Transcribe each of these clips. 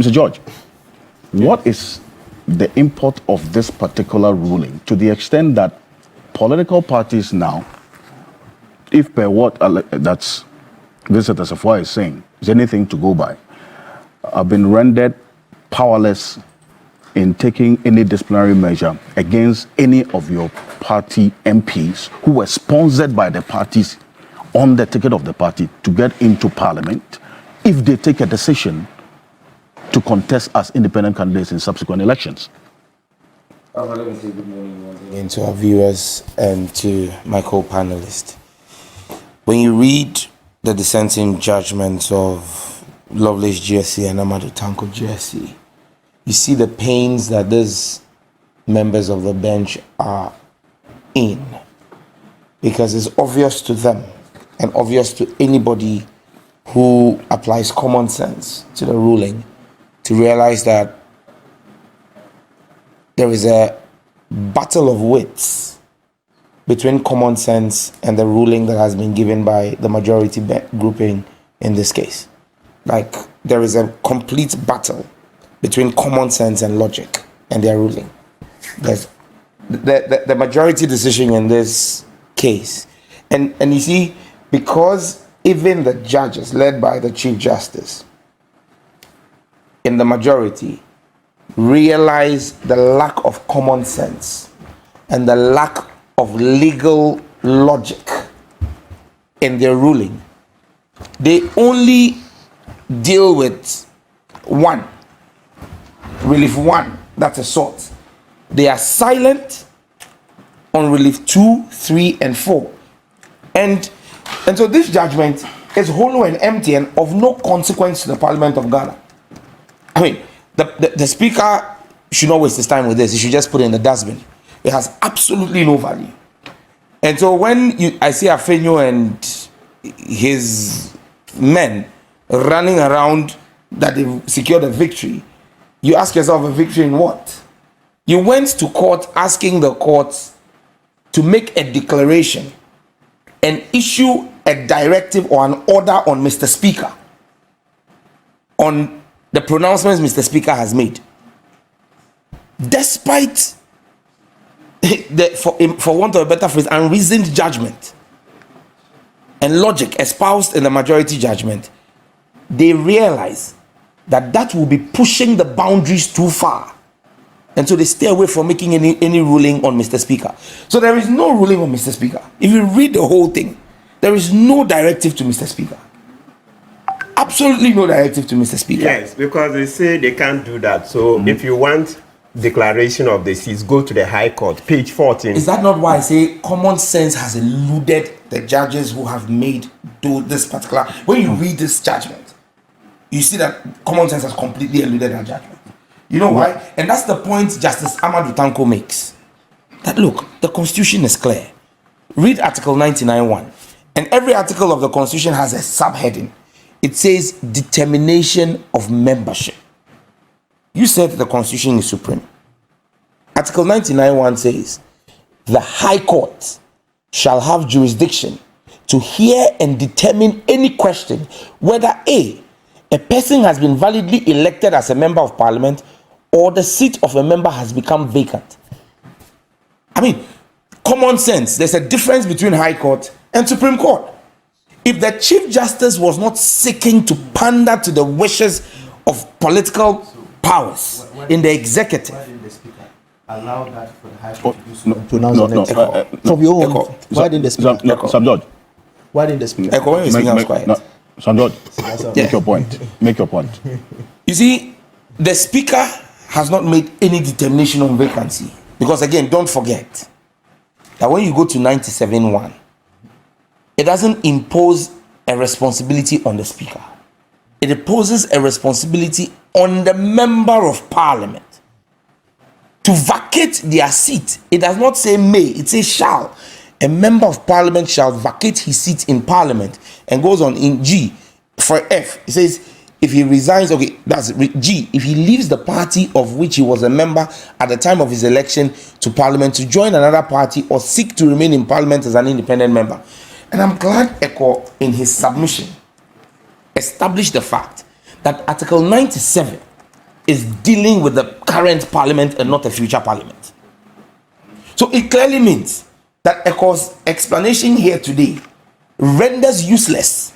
Mr. George, what is the import of this particular ruling to the extent that political parties now, if per what that's Visitor Safwa is saying, is anything to go by, have been rendered powerless in taking any disciplinary measure against any of your party MPs who were sponsored by the parties on the ticket of the party to get into parliament if they take a decision to contest as independent candidates in subsequent elections? Let me say good morning once again to our viewers and to my co-panelists. When you read the dissenting judgments of Lovelace GSC and Amadou Tanko GSC, you see the pains that these members of the bench are in, because it's obvious to them and obvious to anybody who applies common sense to the ruling to realize that there is a battle of wits between common sense and the ruling that has been given by the majority grouping in this case. Like, there is a complete battle between common sense and logic and their ruling. There's the majority decision in this case. And you see, because even the judges led by the Chief Justice in the majority realize the lack of common sense and the lack of legal logic in their ruling, they only deal with one, relief one, that's a sort. They are silent on relief 2, 3, and 4. And so this judgment is hollow and empty and of no consequence to the Parliament of Ghana. I mean, the Speaker should not waste his time with this. He should just put it in the dustbin. It has absolutely no value. And so when I see Afenyo and his men running around that they've secured a victory, you ask yourself, a victory in what? You went to court asking the courts to make a declaration and issue a directive or an order on Mr. Speaker, on the pronouncements Mr. Speaker has made. Despite, for want of a better phrase, unreasoned judgment and logic espoused in the majority judgment, they realize that will be pushing the boundaries too far. And so they stay away from making any ruling on Mr. Speaker. So there is no ruling on Mr. Speaker. If you read the whole thing, there is no directive to Mr. Speaker. Absolutely no directive to Mr. Speaker. Yes, because they say they can't do that. So if you want declaration of the seats, go to the High Court, page 14. Is that not why I say common sense has eluded the judges who have made this particular... When you read this judgment, you see that common sense has completely eluded that judgment. You know why? And that's the point Justice Amadou Tanko makes. That look, the Constitution is clear. Read Article 99(1). And every article of the Constitution has a subheading. It says determination of membership. You said the Constitution is supreme. Article 99(1) says the High Court shall have jurisdiction to hear and determine any question whether a person has been validly elected as a member of Parliament or the seat of a member has become vacant. I mean, common sense. There's a difference between High Court and Supreme Court. If the Chief Justice was not seeking to pander to the wishes of political powers in the executive, why didn't the Speaker allow that for the High Court to do so and pronounce on it? From your own, why didn't the Speaker? Sam George. Why didn't the Speaker? when you speak, I was quiet. Sam George, make your point. Make your point. You see, the Speaker has not made any determination on vacancy. Because again, don't forget that when you go to 97(1), it doesn't impose a responsibility on the Speaker. It imposes a responsibility on the Member of Parliament to vacate their seat. It does not say may, it says shall. A Member of Parliament shall vacate his seat in Parliament, and goes on in G. For F, it says if he resigns, okay, that's G, if he leaves the party of which he was a member at the time of his election to Parliament to join another party or seek to remain in Parliament as an independent member. And I'm glad Eko, in his submission, established the fact that Article 97 is dealing with the current parliament and not a future parliament. So it clearly means that ECO's explanation here today renders useless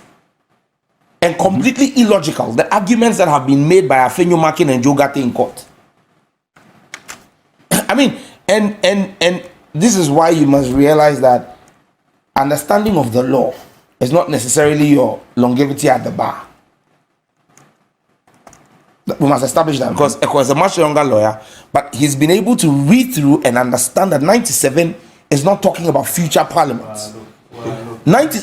and completely illogical the arguments that have been made by Afenyo Makin and Joe Gate in court. I mean, and this is why you must realize that understanding of the law is not necessarily your longevity at the bar. We must establish that because Eko is a much younger lawyer, but he's been able to read through and understand that 97 is not talking about future parliaments. 90.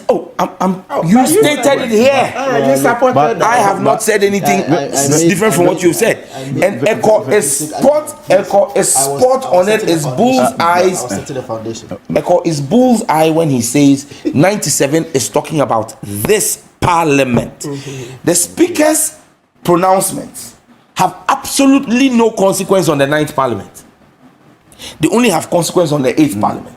You stated it here. You supported that. I have not said anything different from what you said. And Eko is spot on it. Is bull's eyes. Eko is bull's eye when he says 97 is talking about this parliament. The speaker's pronouncements have absolutely no consequence on the 9th parliament. They only have consequence on the 8th parliament.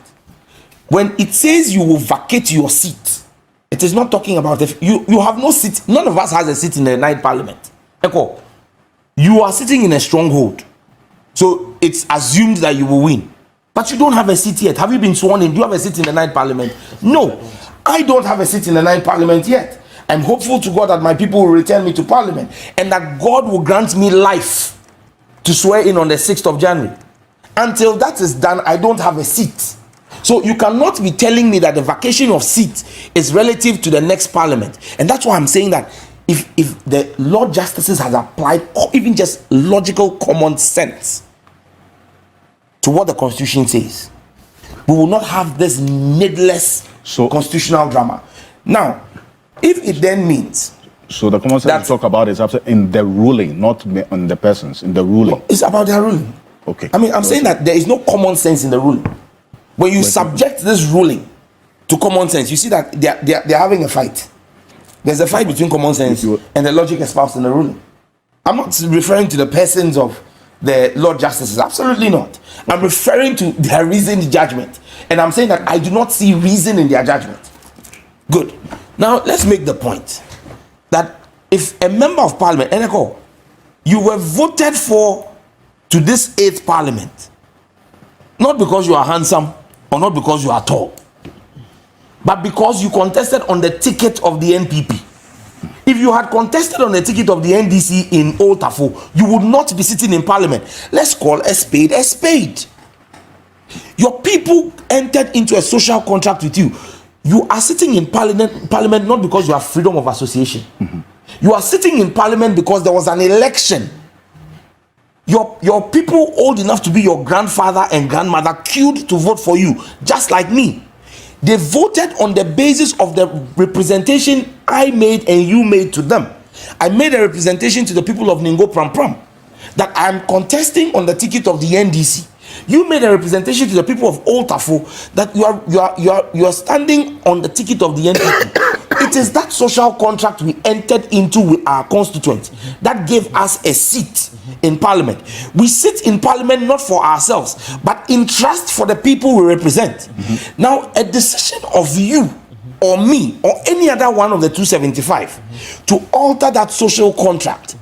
When it says you will vacate your seat, it is not talking about if you have no seat. None of us has a seat in the 9th parliament. Echo, you are sitting in a stronghold, so it's assumed that you will win, but you don't have a seat yet. Have you been sworn in? Do you have a seat in the 9th parliament? No, I don't have a seat in the 9th parliament yet. I'm hopeful to God that my people will return me to parliament and that God will grant me life to swear in on the 6th of January. Until that is done, I don't have a seat. So you cannot be telling me that the vacation of seat is relative to the next parliament. And that's why I'm saying that if the Lord Justices has applied or even just logical common sense to what the Constitution says, we will not have this needless constitutional drama. Now, if it then means so the common sense you talk about is in the ruling, not on the persons, in the ruling. It's about their ruling. Okay. I mean, I'm saying that there is no common sense in the ruling. When you subject this ruling to common sense, you see that they're having a fight. There's a fight between common sense and the logic espoused in the ruling. I'm not referring to the persons of the Lord Justices. Absolutely not. I'm referring to their reasoned judgment. And I'm saying that I do not see reason in their judgment. Good. Now, let's make the point that if a member of parliament, Eneko, you were voted for to this 8th parliament, not because you are handsome or not because you are tall, but because you contested on the ticket of the NPP. If you had contested on the ticket of the NDC in Old Tafo, you would not be sitting in parliament. Let's call a spade a spade. Your people entered into a social contract with you. You are sitting in parliament not because you have freedom of association. You are sitting in parliament because there was an election. Your people old enough to be your grandfather and grandmother queued to vote for you, just like me. They voted on the basis of the representation I made and you made to them. I made a representation to the people of Ningo Pram Pram that I'm contesting on the ticket of the NDC. You made a representation to the people of Old Tafo that you are standing on the ticket of the NPP. It is that social contract we entered into with our constituents that gave us a seat in parliament. We sit in parliament not for ourselves, but in trust for the people we represent. Now, a decision of you or me or any other one of the 275 to alter that social contract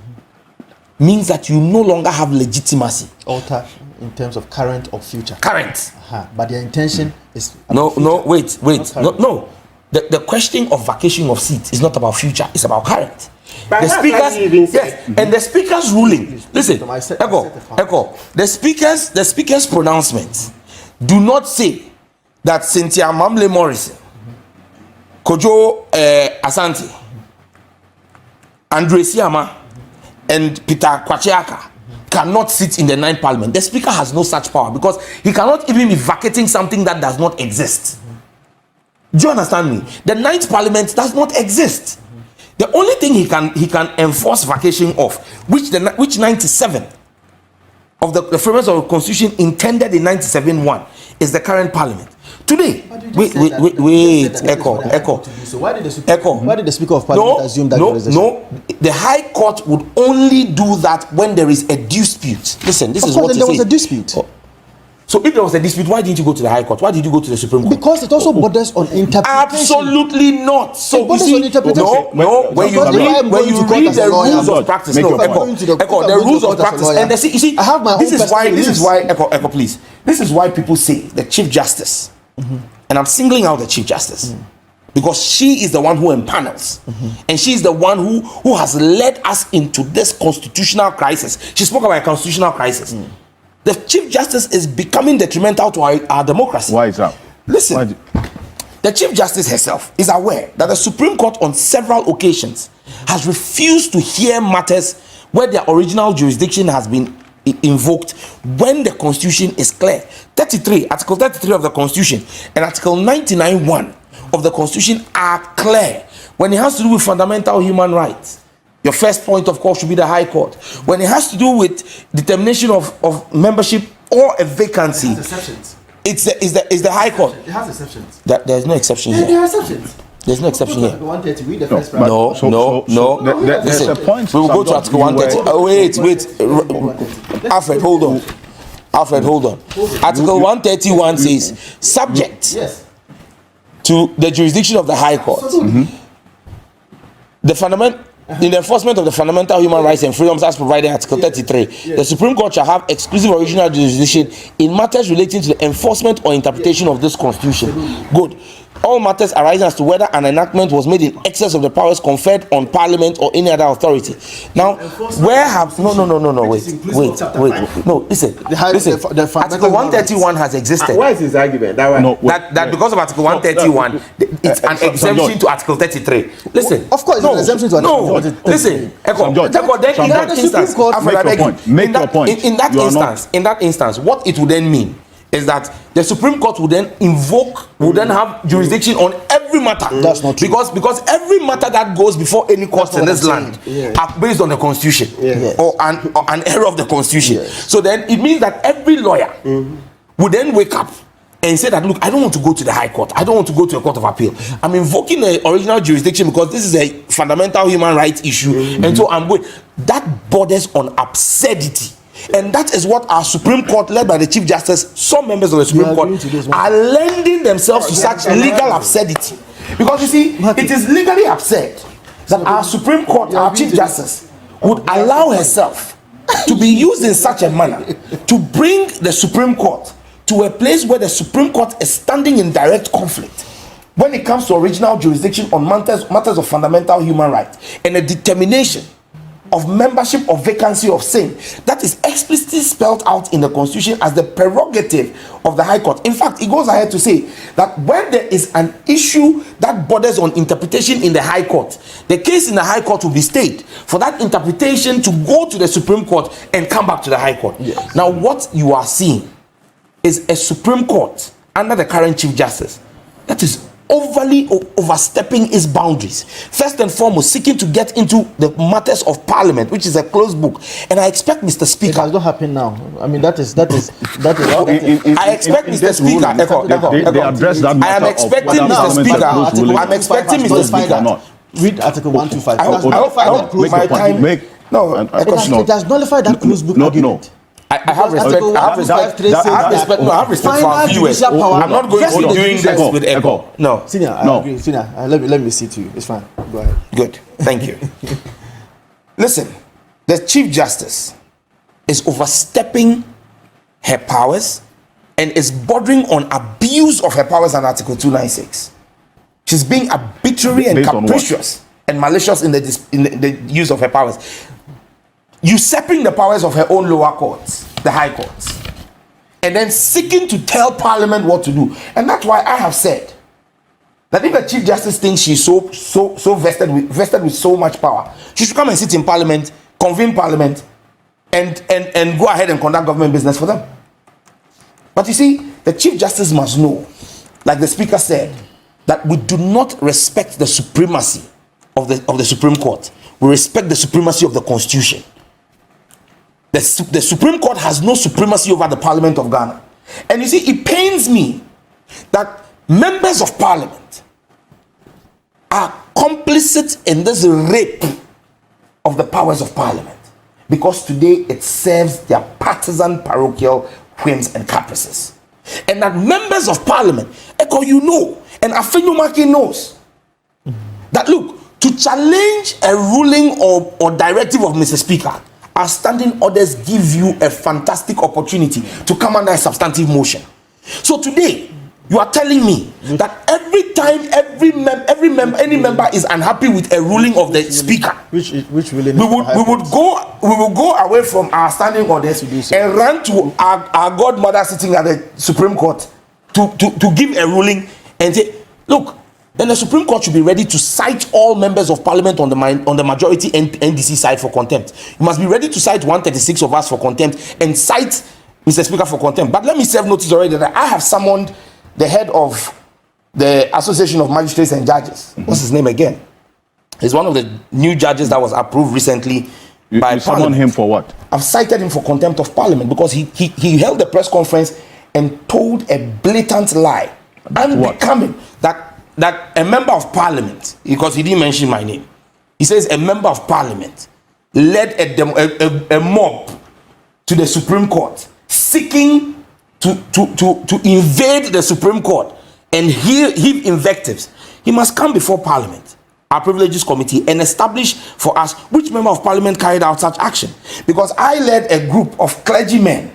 means that you no longer have legitimacy. Alter in terms of current or future? Current. But their intention is... Wait. No. The question of vacation of seat is not about future, it's about current. But the speakers, and the speaker's ruling. Listen, Echo. The speaker's pronouncements do not say that Cynthia Mamle Morrison, Kojo Asante, Andre Siama, and Peter Kwacheaka cannot sit in the 9th parliament. The speaker has no such power because he cannot even be vacating something that does not exist. Do you understand me? The 9th parliament does not exist. The only thing he can enforce vacation of, which 97 of the framework of the constitution intended in 97-1 is the current parliament. Today, wait, Echo. So why did the Speaker of Parliament assume that there is a... No, the High Court would only do that when there is a dispute. Listen, this is what there was a dispute. So So if there was a dispute, why didn't you go to the High Court? Why did you go to the Supreme Court? Because it also borders on interpretation. Absolutely not. So It borders on interpretation. when you read the rules of practice, Echo, the rules of practice, and you see, I have my this own is why, Echo, please. This is why people say the Chief Justice, and I'm singling out the Chief Justice. Because she is the one who empanels, and she is the one who has led us into this constitutional crisis. She spoke about a constitutional crisis. The Chief Justice is becoming detrimental to our democracy. Why is that? Listen, the Chief Justice herself is aware that the Supreme Court on several occasions has refused to hear matters where their original jurisdiction has been invoked when the Constitution is clear. Article 33 of the Constitution and Article 99(1) of the Constitution are clear when it has to do with fundamental human rights. Your first point, of course, should be the High Court. When it has to do with determination of membership or a vacancy, It has exceptions. it's the High Court. It has exceptions. There's no exception There here. are exceptions. There's no exception here. 130, read the first but- paragraph. No. There's Listen, a point. we will go to Article 130. Oh, wait. Alfred, hold on. Article 131 says, subject Yes. to the jurisdiction of the High Court, in the enforcement of the fundamental human rights and freedoms as provided in Article 33, the Supreme Court shall have exclusive original jurisdiction in matters relating to the enforcement or interpretation of this Constitution. Good. All matters arising as to whether an enactment was made in excess of the powers conferred on Parliament or any other authority. Now, where have no, wait. No, listen. Article 131 has existed. What is his argument? That Because of Article 131, it's an exemption to Article 33. Listen, Of course, it's an exemption to Article 33. Listen, Sam George, in that instance, Make your point. in that instance, what it would then mean is that the Supreme Court would then have jurisdiction on every matter. That's not true. Because every matter that goes before any court in this land are based on the Constitution or an error of the Constitution. So then it means that every lawyer would then wake up and say that, look, I don't want to go to the High Court. I don't want to go to a court of appeal. I'm invoking the original jurisdiction because this is a fundamental human rights issue. And so I'm going. That borders on absurdity. And that is what our Supreme Court, led by the Chief Justice, some members of the Supreme Court, are lending themselves to such legal absurdity. Because you see, it is legally absurd that our Supreme Court, our Chief Justice, would allow herself to be used in such a manner to bring the Supreme Court to a place where the Supreme Court is standing in direct conflict when it comes to original jurisdiction on matters of fundamental human rights and a determination of membership or vacancy of same that is explicitly spelled out in the Constitution as the prerogative of the High Court. In fact, it goes ahead to say that when there is an issue that borders on interpretation in the High Court, the case in the High Court will be stayed for that interpretation to go to the Supreme Court and come back to the High Court. Yes. Now, what you are seeing is a Supreme Court under the current Chief Justice that is overly overstepping its boundaries. First and foremost, seeking to get into the matters of Parliament, which is a closed book. And I expect, Mr. Speaker, It has not happened now. I mean, that is. I expect, Mr. Speaker, they address that I am matter expecting, of Mr. whether Speaker, Parliament has ruling. I'm expecting, Mr. Speaker, Read Article 125. It has nullified that closed book argument. I have respect. I have respect for our viewers. I'm not going to be doing this with Echo. No. Senior, I agree. Senior, let me see to you. It's fine. Go ahead. Good. Thank you. Listen, the Chief Justice is overstepping her powers and is bordering on abuse of her powers under Article 296. She's being arbitrary and capricious and malicious in the use of her powers, usurping the powers of her own lower courts, the High Courts, and then seeking to tell Parliament what to do. And that's why I have said that if the Chief Justice thinks she's so vested with so much power, she should come and sit in Parliament, convene Parliament, and go ahead and conduct government business for them. But you see, the Chief Justice must know, like the Speaker said, that we do not respect the supremacy of the Supreme Court. We respect the supremacy of the Constitution. The Supreme Court has no supremacy over the Parliament of Ghana. And you see, it pains me that members of Parliament are complicit in this rape of the powers of Parliament, because today it serves their partisan parochial whims and caprices. And that members of parliament, Echo, you know, and Afenumaki knows, that look, to challenge a ruling or directive of Mr. Speaker, our standing orders give you a fantastic opportunity to come under a substantive motion. So today, you are telling me that every time any member is unhappy with a ruling of the speaker, Which ruling? we will go away from our standing orders and run to our godmother sitting at the Supreme Court to give a ruling and say, look, then the Supreme Court should be ready to cite all members of parliament on the majority and NDC side for contempt. You must be ready to cite 136 of us for contempt and cite Mr. Speaker for contempt. But let me serve notice already that I have summoned the head of the Association of Magistrates and Judges. What's his name again? He's one of the new judges that was approved recently by you summoned him for what? I've cited him for contempt of parliament because he held a press conference and told a blatant lie. Unbecoming that a member of parliament, because he didn't mention my name, he says a member of parliament led a mob to the Supreme Court seeking to invade the Supreme Court and heave invectives. He must come before Parliament, our privileges committee, and establish for us which member of Parliament carried out such action. Because I led a group of clergymen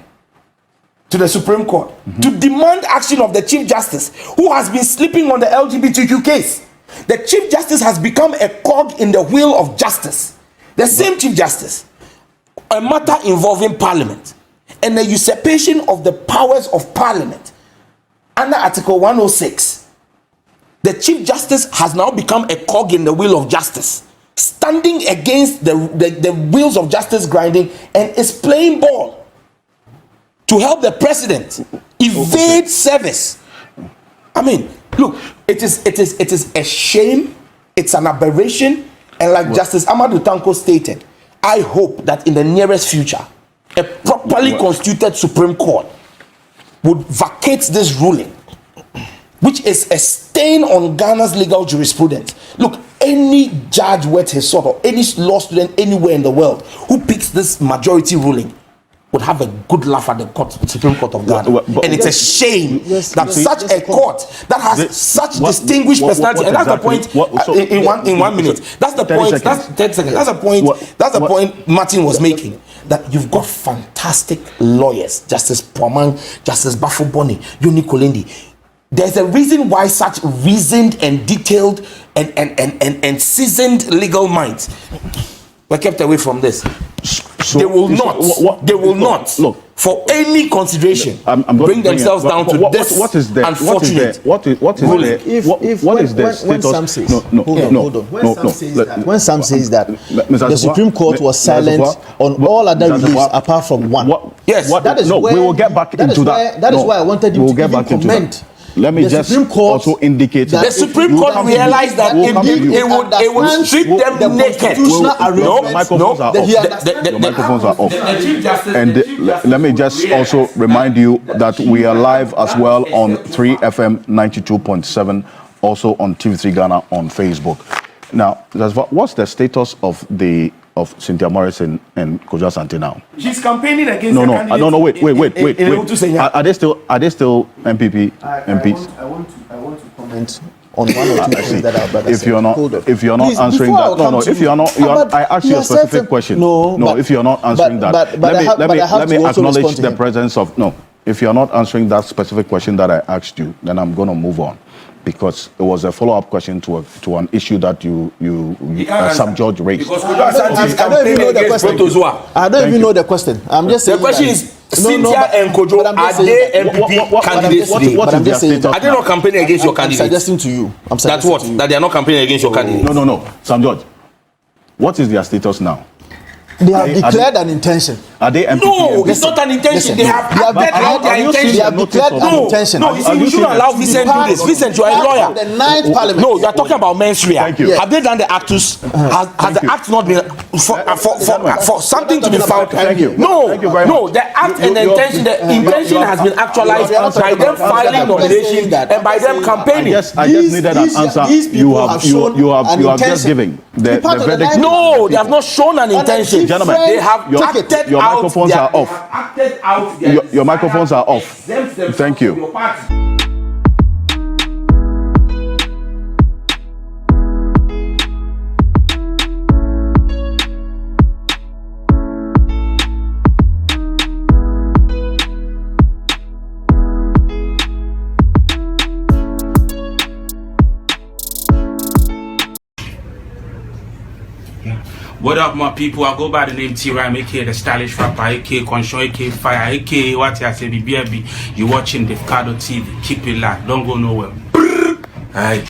to the Supreme Court to demand action of the Chief Justice, who has been sleeping on the LGBTQ case. The Chief Justice has become a cog in the wheel of justice. The same Chief Justice, a matter involving Parliament and the usurpation of the powers of Parliament under Article 106. The Chief Justice has now become a cog in the wheel of justice, standing against the wheels of justice grinding, and is playing ball to help the president evade service. I mean, look, it is a shame, it's an aberration, and like Justice Amadou Tanko stated, I hope that in the nearest future, a properly constituted Supreme Court would vacate this ruling, which is a stain on Ghana's legal jurisprudence. Look, any judge worth his salt or any law student anywhere in the world who picks this majority ruling would have a good laugh at the Supreme Court of Ghana. And it's a shame that such a court that has such distinguished personality, and that's the point in 1 minute. That's the point. That's 10 seconds. That's the point. That's the point Martin was making. That you've got fantastic lawyers, Justice Puaman, Justice Bafo-Boni, Yoni Kolendi. There's a reason why such reasoned and detailed and seasoned legal minds were kept away from this. So, they will not look for any consideration bring themselves down to this unfortunate ruling. When Sam says when Sam says that the Supreme Court was silent on all other reviews apart from one. Yes, that is we will get back into that. That is why I wanted you to comment. Let me just also indicate that the Supreme Court realized that it would strip them naked. The microphones are off. And let me just also remind you that we are live as well on 3FM 92.7, also on TV3 Ghana on Facebook. Now, what's the status of Cynthia Morrison and Kojo Asante now? She's campaigning against the candidate. No, wait. Are they still MPs? I want to comment on one or two things that our brother if you're not answering that, I asked you a specific question. If you're not answering that, let me acknowledge the presence of If you're not answering that specific question that I asked you, then I'm going to move on. Because it was a follow-up question to an issue that you some judge raised. Because I don't even know the question. I don't even know the question. I'm just saying. The question is, Cynthia and Kojo, are they MPP candidates? What is their status? Are they not campaigning against your candidate? I'm suggesting to you. That's what? That they are not campaigning against your candidate? No. Sam George, what is their status now? They have declared an intention. Are they MPP? No, it's not an intention. They have declared their intention. They have declared an intention. No, you shouldn't allow Vincent to do this. Vincent, you are a lawyer. The 9th Parliament. No, you are talking about mens rea. Thank you. Have they done the actus? Has the act not been for something to be found? Thank you. No, the act and the intention has been actualized by them filing nomination and by them campaigning. I just needed an answer. You have just given. The part of the verdict. line? No, they have not shown an intention. Gentlemen, they have your- acted your out microphones their- are off. they have acted out their Your desire microphones are to off. exempt themselves Thank from you. your party. What up, my people? I go by the name T-Rhyme, aka the stylish rapper, aka Conscious, aka Fire, aka what I say, BBB. You watching Davcadotv. Keep it locked. Don't go nowhere. Alright.